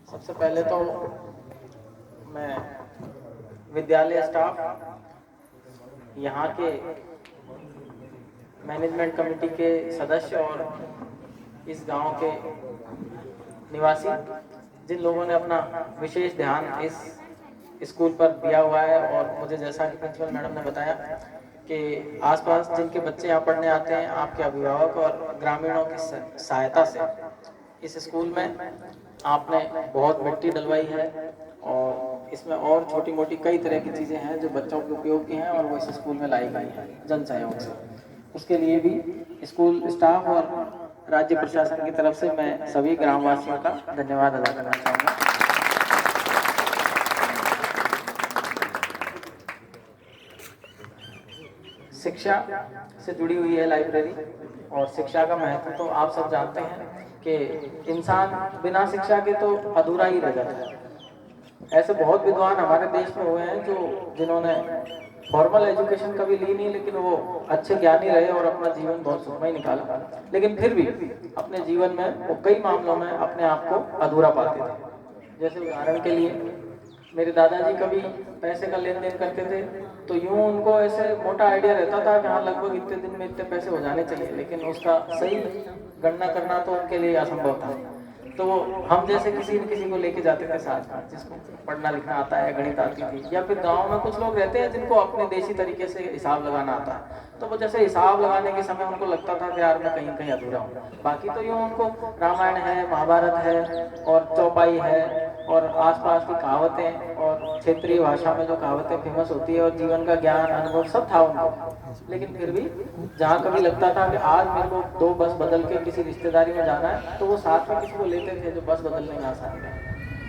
सबसे पहले तो मैं विद्यालय स्टाफ, यहाँ के मैनेजमेंट कमेटी के सदस्य और इस गांव के निवासी, जिन लोगों ने अपना विशेष ध्यान इस स्कूल पर दिया हुआ है, और मुझे जैसा कि प्रिंसिपल मैडम ने बताया कि आसपास जिनके बच्चे यहाँ पढ़ने आते हैं, आपके अभिभावक और ग्रामीणों की सहायता से इस स्कूल में आपने बहुत मिट्टी डलवाई है, और इसमें और छोटी मोटी कई तरह की चीज़ें हैं जो बच्चों के उपयोग की हैं और वो इस स्कूल में लाई गई हैं जन सहयोग से। उसके लिए भी स्कूल स्टाफ और राज्य प्रशासन की तरफ से मैं सभी ग्रामवासियों का धन्यवाद अदा करना चाहूँगा। शिक्षा से जुड़ी हुई है लाइब्रेरी, और शिक्षा का महत्व तो आप सब जानते हैं कि इंसान बिना शिक्षा के तो अधूरा ही रह जाता है। ऐसे बहुत विद्वान हमारे देश में हुए हैं जो जिन्होंने फॉर्मल एजुकेशन कभी ली नहीं, लेकिन वो अच्छे ज्ञानी रहे और अपना जीवन बहुत सुखमय निकाला, लेकिन फिर भी अपने जीवन में वो कई मामलों में अपने आप को अधूरा पाते थे। जैसे उदाहरण के लिए मेरे दादाजी कभी पैसे का लेन देन करते थे तो यूं उनको ऐसे मोटा आइडिया रहता था कि हाँ लगभग इतने दिन में इतने पैसे हो जाने चाहिए, लेकिन उसका सही गणना करना तो उनके लिए असंभव था। तो हम जैसे किसी न किसी को लेके जाते थे साथ में, जिसको पढ़ना लिखना आता है, गणित आती थी, या फिर गांव में कुछ लोग रहते हैं जिनको अपने देसी तरीके से हिसाब लगाना आता है, तो वो जैसे हिसाब लगाने के समय उनको लगता था कि यार मैं कहीं कहीं अधूरा हूँ। बाकी तो यूँ उनको रामायण है, महाभारत है और चौपाई है और आसपास की कहावतें और क्षेत्रीय भाषा में जो कहावतें फेमस होती है और जीवन का ज्ञान अनुभव सब था उनको। लेकिन फिर भी जहाँ कभी लगता था कि आज मेरे को 2 बस बदल के किसी रिश्तेदारी में जाना है, तो वो साथ में किसी को लेते थे जो बस बदलने में आसानी है।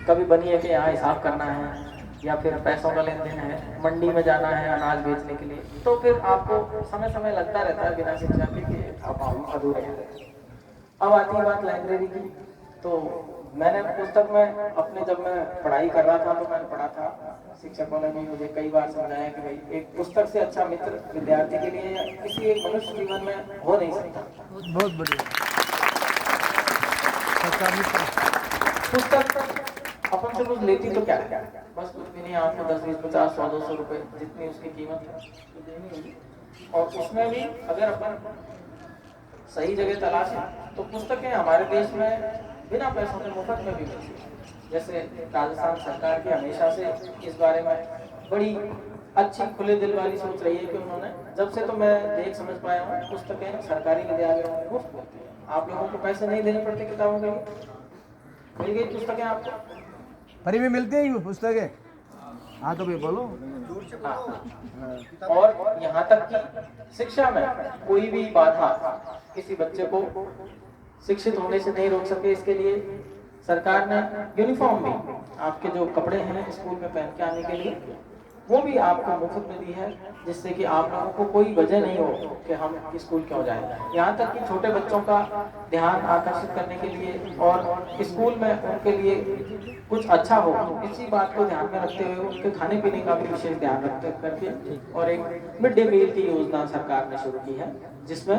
कभी बनी है कि यहाँ हिसाब करना है या फिर पैसों का लेन देन है, मंडी में जाना है अनाज बेचने के लिए, तो फिर आपको समय समय लगता रहता है बिना शिक्षा के कि आप अधूरे हैं। अब आती है बात लाइब्रेरी की। तो मैंने पुस्तक में अपने जब मैं पढ़ाई कर रहा था तो मैंने पढ़ा था, शिक्षकों ने भी मुझे कई बार समझाया कि भाई एक पुस्तक से अच्छा मित्र विद्यार्थी के लिए या किसी एक मनुष्य जीवन में हो नहीं सकता। बहुत बढ़िया। पुस्तक अपन से कुछ लेती तो क्या क्या, बस कुछ भी नहीं, आपको 10, 20, 50, 100, 200 रुपए जितनी उसकी कीमत है तो देनी होगी। और उसमें भी अगर अपन सही जगह तलाशें तो पुस्तकें हमारे देश में बिना पैसों के मुफ्त में भी मिलती है। जैसे राजस्थान सरकार की हमेशा से इस बारे में बड़ी अच्छी खुले दिल वाली सोच रही है कि उन्होंने, जब से तो मैं देख समझ पाया हूँ, पुस्तकें सरकारी विद्यालयों में मुफ्त मिलती है। आप लोगों को पैसे नहीं देने पड़ते किताबों के लिए, मिल गई पुस्तकें आपको फ्री में मिलती है पुस्तकें। हाँ तो भाई बोलो। और यहाँ तक कि शिक्षा में कोई भी बाधा किसी बच्चे को शिक्षित होने से नहीं रोक सके, इसके लिए सरकार ने यूनिफॉर्म भी, आपके जो कपड़े हैं स्कूल में पहन के आने के लिए, वो भी आपको मुफ्त में दी है, जिससे कि आप लोगों को कोई वजह नहीं हो कि हम स्कूल क्यों जाएं। यहाँ तक कि छोटे बच्चों का ध्यान आकर्षित करने के लिए और स्कूल में उनके लिए कुछ अच्छा हो, इसी बात को ध्यान में रखते हुए उनके खाने पीने का भी विशेष ध्यान रखते करके और एक मिड डे मील की योजना सरकार ने शुरू की है, जिसमें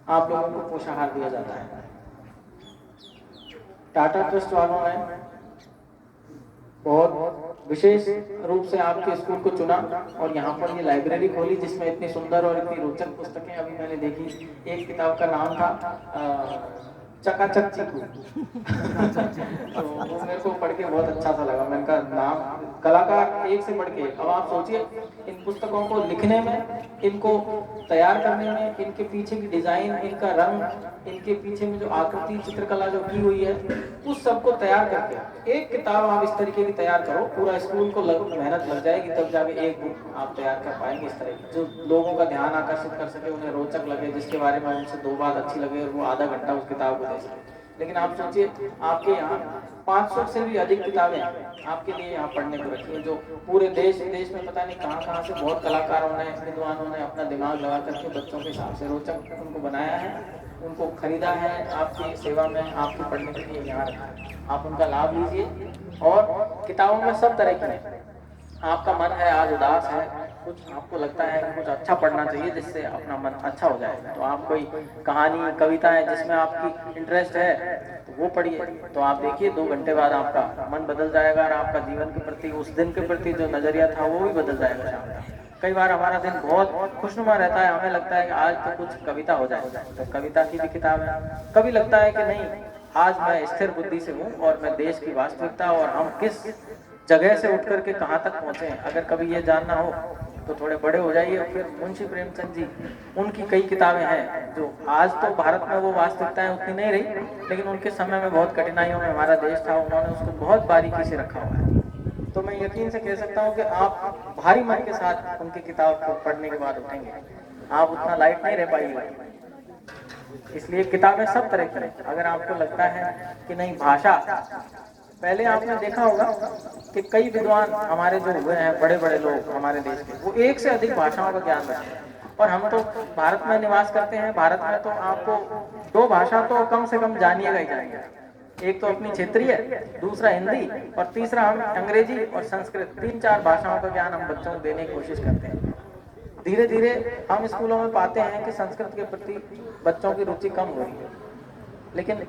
आप लोगों को पोषाहार दिया जाता है। टाटा ट्रस्ट वालों ने बहुत विशेष रूप से आपके स्कूल को चुना और यहाँ पर ये लाइब्रेरी खोली, जिसमें इतनी सुंदर और इतनी रोचक पुस्तकें अभी मैंने देखी। एक किताब का नाम था चकाचक चीकू तो वो मेरे को पढ़ के बहुत अच्छा सा लगा। मैंने कहा नाम कलाकार एक से बढ़ के। अब आप सोचिए इन पुस्तकों को लिखने में, इनको तैयार करने में, इनके पीछे की डिजाइन, इनका रंग, इनके पीछे में जो आकृति चित्रकला जो की हुई है, उस सबको तैयार करके एक किताब आप इस तरीके की तैयार करो, पूरा स्कूल को मेहनत लग जाएगी, तब जाके एक बुक आप तैयार कर पाएंगे इस तरह की, जो लोगों का ध्यान आकर्षित कर सके, उन्हें रोचक लगे, जिसके बारे में उनसे 2 बात अच्छी लगे और वो आधा घंटा उस किताब को दे सके। लेकिन आप सोचिए आपके यहाँ 500 से भी अधिक किताबें आपके लिए यहाँ पढ़ने को रखी है, जो पूरे देश में पता नहीं कहाँ से बहुत कलाकारों ने, विद्वानों ने अपना दिमाग लगा करके बच्चों के हिसाब से रोचक उनको बनाया है, उनको खरीदा है, आपकी सेवा में, आपके पढ़ने के लिए यहाँ रखा है। आप उनका लाभ लीजिए। और किताबों में सब तरह की, आपका मन है आज उदास है कुछ आपको लगता है कि कुछ अच्छा पढ़ना चाहिए जिससे अपना मन अच्छा हो जाए, तो आप कोई कहानी कविताएं जिसमें आपकी इंटरेस्ट है तो वो पढ़िए, तो आप देखिए 2 घंटे बाद आपका मन बदल जाएगा और आपका जीवन के प्रति, उस दिन के प्रति जो नजरिया था वो भी बदल जाएगा शाम तक। कई बार हमारा दिन बहुत खुशनुमा रहता है, हमें लगता है कि आज तो कुछ कविता हो जाए, तो कविता की भी किताब है। कभी लगता है कि नहीं, आज मैं स्थिर बुद्धि से हूँ और मैं देश की वास्तविकता और हम किस जगह से उठ करके कहाँ तक पहुँचे हैं, अगर कभी ये जानना हो तो थोड़े बड़े हो जाइए। और फिर मुंशी प्रेमचंद जी, उनकी कई किताबें हैं जो आज तो भारत में वो वास्तविकताएं उतनी नहीं रही, लेकिन उनके समय में बहुत कठिनाइयों में हमारा देश था, उन्होंने उसको बहुत बारीकी से रखा हुआ है। तो मैं यकीन से कह सकता हूँ कि आप भारी मन के साथ उनकी किताब को पढ़ने के बाद उठेंगे, आप उतना लाइट नहीं रह पाइएगा। इसलिए किताबें सब तरह की हैं। अगर आपको लगता है कि नहीं भाषा, पहले आपने देखा होगा कि कई विद्वान हमारे जो हुए हैं, बड़े बड़े लोग हमारे देश के, वो एक से अधिक भाषाओं का ज्ञान रखते हैं। और हम तो भारत में निवास करते हैं, भारत में तो आपको 2 भाषा तो कम से कम जानिएगा ही जानिएगा, एक तो अपनी क्षेत्रीय, दूसरा हिंदी, और तीसरा हम अंग्रेजी और संस्कृत, 3-4 भाषाओं का ज्ञान हम बच्चों को देने की कोशिश करते हैं। धीरे धीरे हम स्कूलों में पाते हैं कि संस्कृत के प्रति बच्चों की रुचि कम हो रही है, लेकिन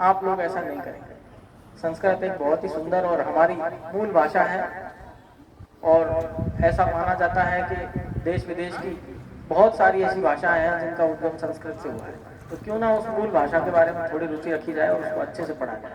आप लोग ऐसा नहीं करेंगे। संस्कृत एक बहुत ही सुंदर और हमारी मूल भाषा है, और ऐसा माना जाता है कि देश विदेश की बहुत सारी ऐसी भाषाएं हैं जिनका उद्गम संस्कृत से हुआ है। तो क्यों ना उस मूल भाषा के बारे में थोड़ी रुचि रखी जाए और उसको अच्छे से पढ़ा जाए।